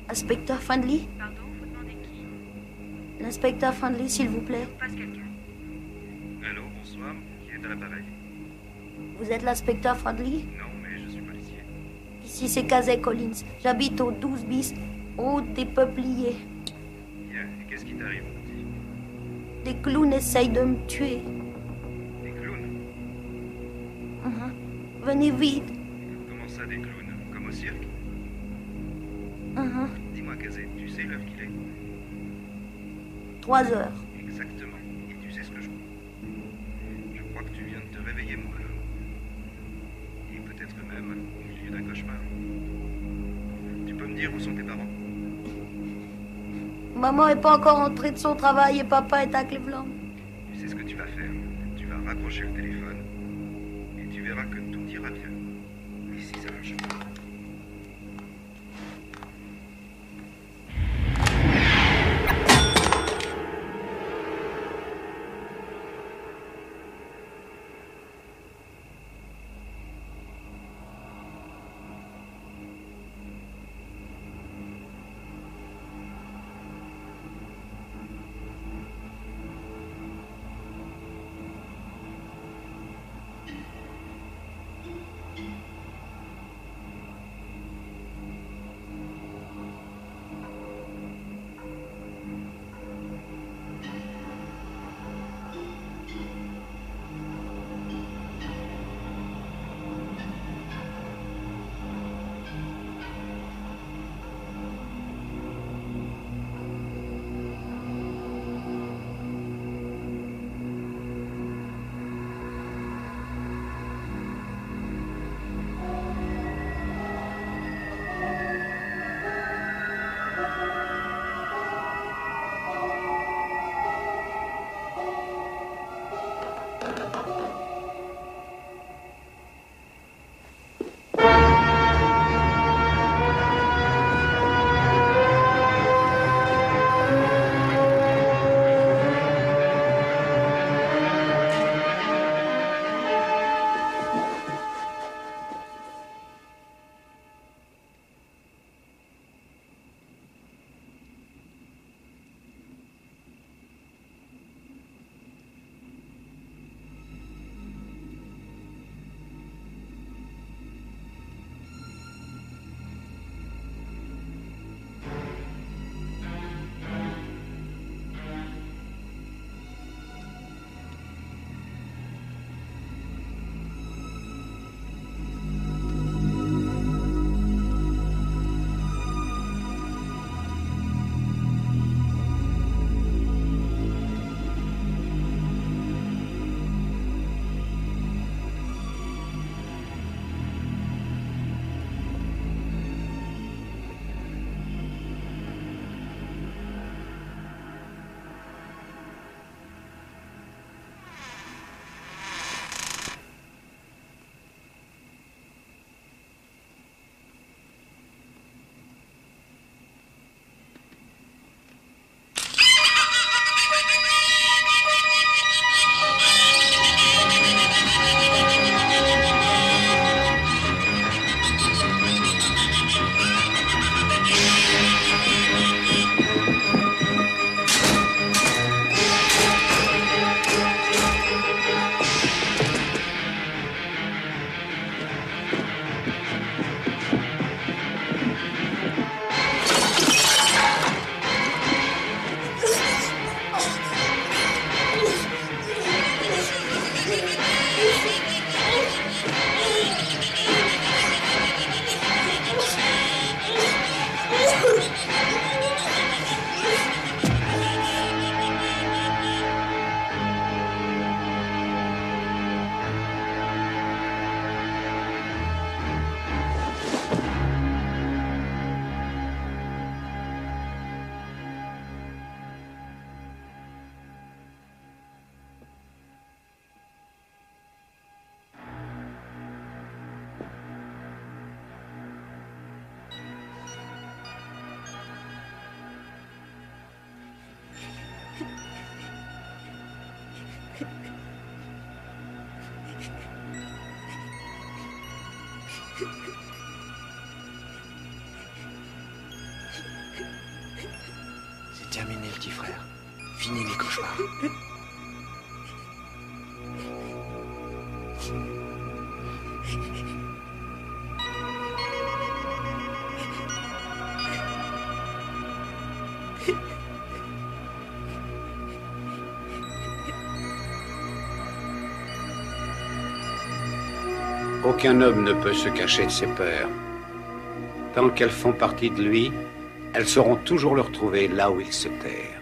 Inspecteur Findley? Pardon, vous demandez qui? L'inspecteur Findley, s'il vous plaît. Passe quelqu'un. Allô, bonsoir. Qui est à l'appareil? Vous êtes l'inspecteur Findley? Non, mais je suis policier. Ici, c'est Casey Collins. J'habite au 12 bis, route des Peupliers. Bien, et qu'est-ce qui t'arrive, mon petit? Des clowns essayent de me tuer. Des clowns? Venez vite. Comment ça, des clowns? Comme au cirque? Dis-moi, Kazé, tu sais l'heure qu'il est? 3 heures. Exactement. Et tu sais ce que je crois? Je crois que tu viens de te réveiller, mon bonhomme. Et peut-être même au milieu d'un cauchemar. Tu peux me dire où sont tes parents? Maman est pas encore rentrée de son travail et papa est à Cleveland. Tu sais ce que tu vas faire? Tu vas raccrocher le téléphone et tu verras que tout ira bien. Ici, ça marche. fini les cauchemars. Aucun homme ne peut se cacher de ses peurs. Tant qu'elles font partie de lui, elles sauront toujours le retrouver là où il se terre.